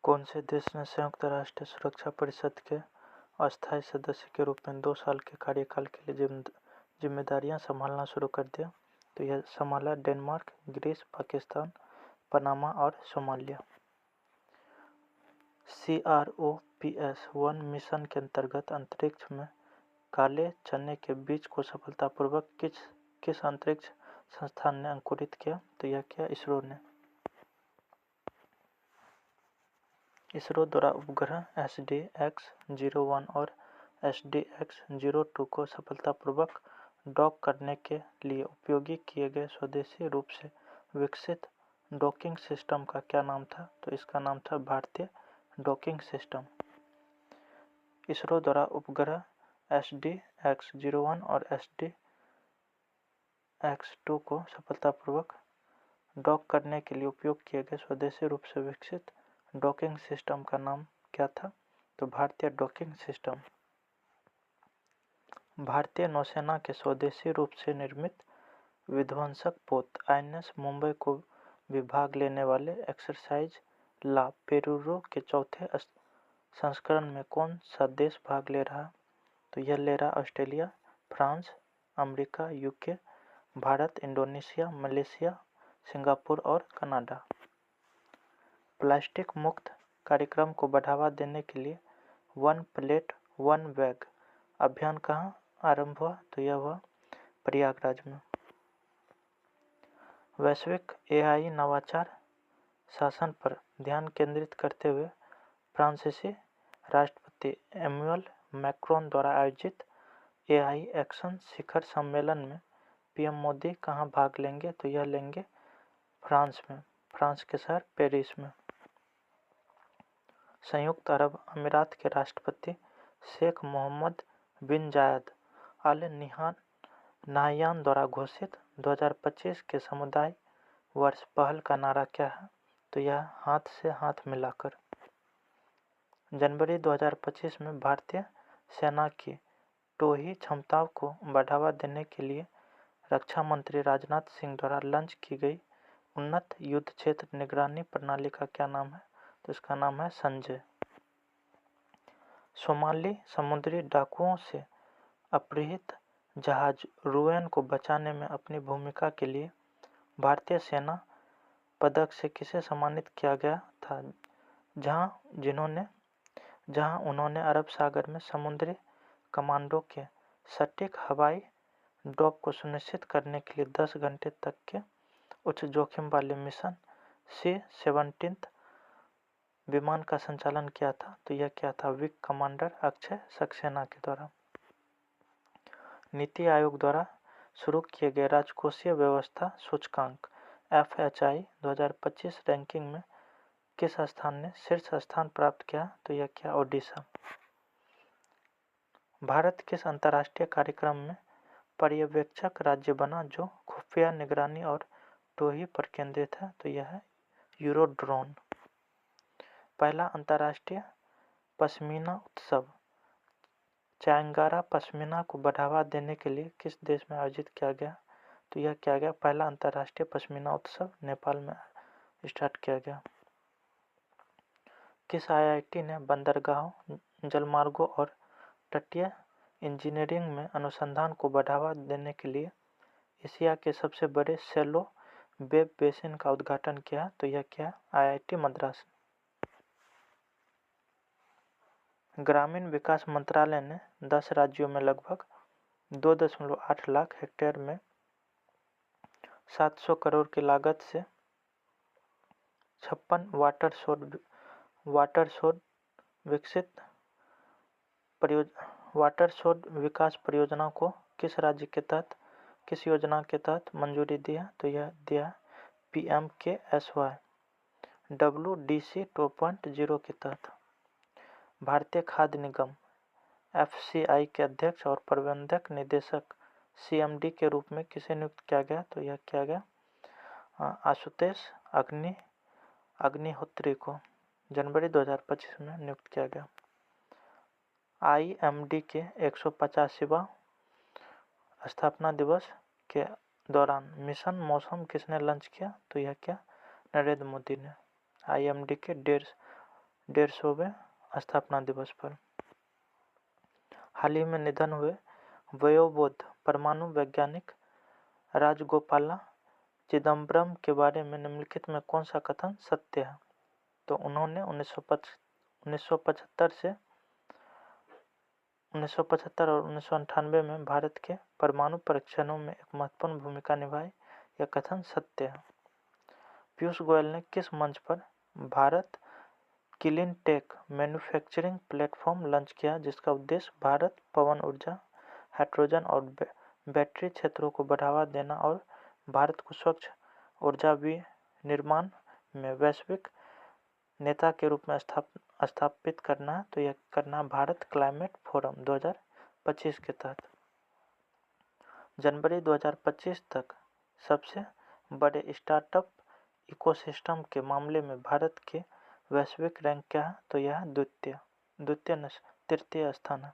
कौन से देश ने संयुक्त राष्ट्र सुरक्षा परिषद के अस्थायी सदस्य के रूप में 2 साल के कार्यकाल के लिए जिम्मेदारियां संभालना शुरू कर दिया? तो यह संभाला डेनमार्क, ग्रीस, पाकिस्तान, पनामा और सोमालिया। CROPS-1 मिशन के अंतर्गत अंतरिक्ष में काले चने के बीज को सफलतापूर्वक किस अंतरिक्ष संस्थान ने अंकुरित किया? तो यह किया इसरो ने। इसरो द्वारा उपग्रह SDX-01 और SDX-02 को सफलतापूर्वक डॉक करने के लिए उपयोगी किए गए स्वदेशी रूप से विकसित डॉकिंग सिस्टम का क्या नाम था? तो इसका नाम था भारतीय डॉकिंग सिस्टम। इसरो द्वारा उपग्रह SDX-01 और SDX-02 को सफलतापूर्वक डॉक करने के लिए उपयोग किए गए स्वदेशी रूप से विकसित डॉकिंग सिस्टम का नाम क्या था? तो भारतीय डॉकिंग सिस्टम। भारतीय नौसेना के स्वदेशी रूप से निर्मित विध्वंसक पोत INS मुंबई को भी भाग लेने वाले एक्सरसाइज ला पेरूरो के चौथे संस्करण में कौन सा देश भाग ले रहा? तो यह ले रहा Australia, France, America, UK, Bharat, Indonesia, Malaysia, Singapore और कनाडा। प्लास्टिक मुक्त कार्यक्रम को बढ़ावा देने के लिए वन प्लेट वन बैग अभियान कहाँ आरंभ हुआ? तो यह हुआ प्रयागराज में। वैश्विक AI नवाचार शासन पर ध्यान केंद्रित करते हुए फ्रांसीसी राष्ट्रपति एमुअल मैक्रोन द्वारा आयोजित AI एक्शन शिखर सम्मेलन में PM मोदी कहाँ भाग लेंगे? तो यह लेंगे फ्रांस में, फ्रांस के शहर पेरिस में। संयुक्त अरब अमीरात के राष्ट्रपति शेख मोहम्मद बिन जायद अल नाहयान द्वारा घोषित 2025 के समुदाय वर्ष पहल का नारा क्या है? तो यह हाथ से हाथ मिलाकर। जनवरी 2025 में भारतीय सेना की टोही क्षमताओं को बढ़ावा देने के लिए रक्षा मंत्री राजनाथ सिंह द्वारा लॉन्च की गई उन्नत युद्ध क्षेत्र निगरानी प्रणाली का क्या नाम है? तो इसका नाम है संजय। सोमाली समुद्री डाकुओं से अपहृत जहाज रुएन को बचाने में अपनी भूमिका के लिए भारतीय सेना पदक से किसे सम्मानित किया गया था? जहां उन्होंने अरब सागर में समुद्री कमांडो के सटीक हवाई ड्रॉप को सुनिश्चित करने के लिए 10 घंटे तक के उच्च जोखिम वाले मिशन C-17 विमान का संचालन किया था। तो यह क्या था? विंग कमांडर अक्षय सक्सेना के द्वारा। नीति आयोग द्वारा शुरू किए गए राजकोषीय व्यवस्था सूचकांक FHI 2025 रैंकिंग में किस स्थान ने शीर्ष स्थान प्राप्त किया? तो यह क्या? ओडिशा। भारत किस अंतर्राष्ट्रीय कार्यक्रम में पर्यवेक्षक राज्य बना जो खुफिया निगरानी और टोही पर केंद्रित है? तो यह है यूरोड्रोन। पहला अंतर्राष्ट्रीय पश्मीना उत्सव चांगारा पश्मीना को बढ़ावा देने के लिए किस देश में आयोजित किया गया? तो यह किया गया पहला अंतर्राष्ट्रीय पश्मीना उत्सव नेपाल में स्टार्ट किया गया। किस IIT ने बंदरगाहों, जलमार्गों और तटीय इंजीनियरिंग में अनुसंधान को बढ़ावा देने के लिए एशिया के सबसे बड़े शैलो वेब बेसिन का उद्घाटन किया? तो यह क्या? IIT मद्रास। ग्रामीण विकास मंत्रालय ने 10 राज्यों में लगभग 2.8 लाख हेक्टेयर में 700 करोड़ की लागत से 56 वाटरशेड विकास परियोजनाओं को किस योजना के तहत मंजूरी दी है? तो यह दिया PMKSY WDC 2.0 के तहत। भारतीय खाद्य निगम FCI के अध्यक्ष और प्रबंधक निदेशक CMD के रूप में किसे नियुक्त किया गया? तो यह किया गया आशुतोष अग्निहोत्री को जनवरी 2025 में नियुक्त किया गया। IMD के 185वां स्थापना दिवस के दौरान मिशन मौसम किसने लॉन्च किया? तो यह क्या? नरेंद्र मोदी ने। IMD के 150वें स्थापना दिवस पर। हाल ही में निधन हुए वयोवृद्ध परमाणु वैज्ञानिक राजगोपाला चिदम्बरम के बारे में निम्नलिखित में कौन सा कथन सत्य है? तो उन्होंने 1975 और 1998 में भारत के परमाणु परीक्षणों में एक महत्वपूर्ण भूमिका निभाई। यह कथन सत्य है। पीयूष गोयल ने किस मंच पर Bharat clean tech manufacturing platform launch किया, जिसका उद्देश्य भारत पवन ऊर्जा, हाइड्रोजन और बैटरी क्षेत्रों को बढ़ावा देना और भारत को स्वच्छ ऊर्जा विनिर्माण में वैश्विक नेता के रूप में स्थापित करना है? तो यह करना भारत क्लाइमेट फोरम 2025 के तहत। जनवरी 2025 तक सबसे बड़े स्टार्टअप इकोसिस्टम के मामले में भारत के वैश्विक रैंक क्या है? तो यह तृतीय स्थान है।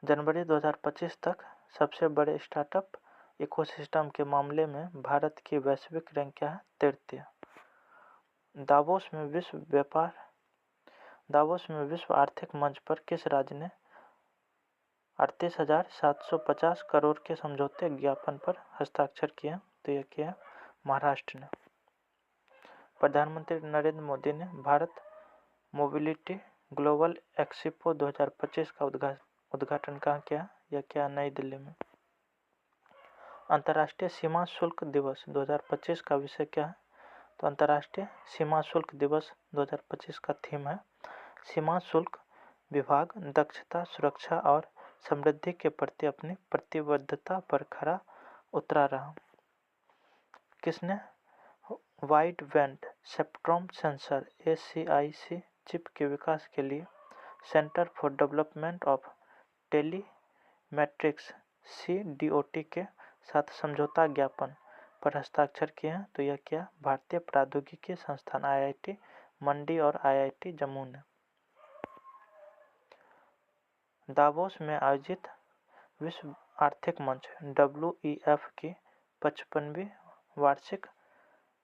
जनवरी 2025 तक सबसे बड़े स्टार्टअप इकोसिस्टम के मामले में भारत की वैश्विक रैंक क्या है? तृतीय। दावोस में विश्व आर्थिक मंच पर किस राज्य ने 38,750 करोड़ के समझौते ज्ञापन पर हस्ताक्षर किए? तो यह किया महाराष्ट्र ने। प्रधानमंत्री नरेंद्र मोदी ने भारत मोबिलिटी ग्लोबल एक्सपो 2025 का उद्घाटन कहाँ किया? यह किया नई दिल्ली में। अंतर्राष्ट्रीय सीमा शुल्क दिवस 2025 का विषय क्या है? तो अंतर्राष्ट्रीय सीमा शुल्क दिवस 2025 का थीम है सीमा शुल्क विभाग दक्षता, सुरक्षा और समृद्धि के प्रति अपनी प्रतिबद्धता पर खरा उतरा रहा। किसने wide band spectrum sensor ACIC chip के विकास के लिए centre for development of telematics CDOT के साथ समझौता ज्ञापन पर हस्ताक्षर किए हैं? तो यह किया भारतीय प्रौद्योगिकी संस्थान IIT मंडी और IIT जम्मू ने। दावोस में आयोजित विश्व आर्थिक मंच WEF की 55वीं वार्षिक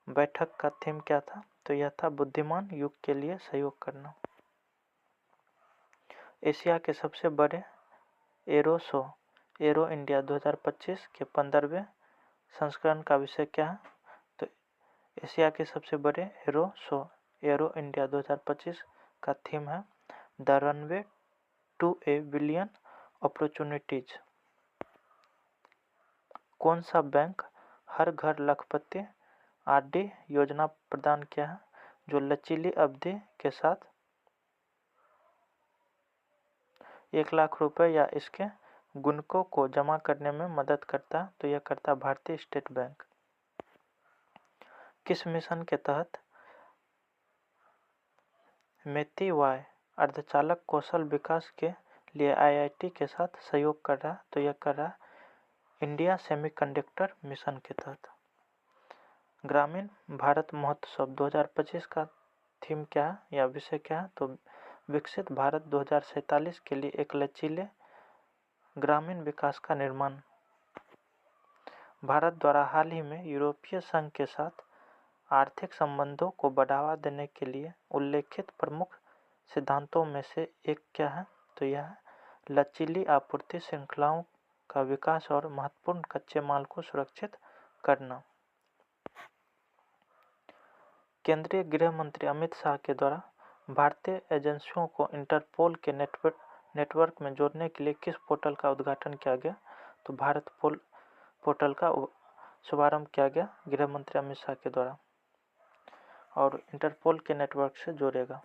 बैठक का थीम क्या था? तो यह था बुद्धिमान युग के लिए सहयोग करना। एशिया के सबसे बड़े एरो शो एरो इंडिया 2025 के 15वें संस्करण का विषय क्या है? तो एशिया के सबसे बड़े एरो शो एरो इंडिया 2025 का थीम है the runway to a billion opportunities. कौन सा बैंक हर घर लखपति RD योजना प्रदान किया है, जो लचीली अवधि के साथ 1 लाख रुपए या इसके गुणकों को जमा करने में मदद करता है? तो यह करता भारतीय स्टेट बैंक। किस मिशन के तहत मेती वाई अर्धचालक कौशल विकास के लिए IIT के साथ सहयोग कर रहा? तो यह कर रहा इंडिया सेमीकंडक्टर मिशन के तहत। ग्रामीण भारत महोत्सव 2025 का थीम क्या है या विषय क्या है? तो विकसित भारत 2047 के लिए एक लचीले ग्रामीण विकास का निर्माण। भारत द्वारा हाल ही में यूरोपीय संघ के साथ आर्थिक संबंधों को बढ़ावा देने के लिए उल्लेखित प्रमुख सिद्धांतों में से एक क्या है? तो यह है लचीली आपूर्ति श्रृंखलाओं का विकास और महत्वपूर्ण कच्चे माल को सुरक्षित करना। केंद्रीय गृह मंत्री अमित शाह के द्वारा भारतीय एजेंसियों को इंटरपोल के नेटवर्क में जोड़ने के लिए किस पोर्टल का उद्घाटन किया गया? तो भारत पोर्टल का शुभारंभ किया गया गृह मंत्री अमित शाह के द्वारा और इंटरपोल के नेटवर्क से जोड़ेगा।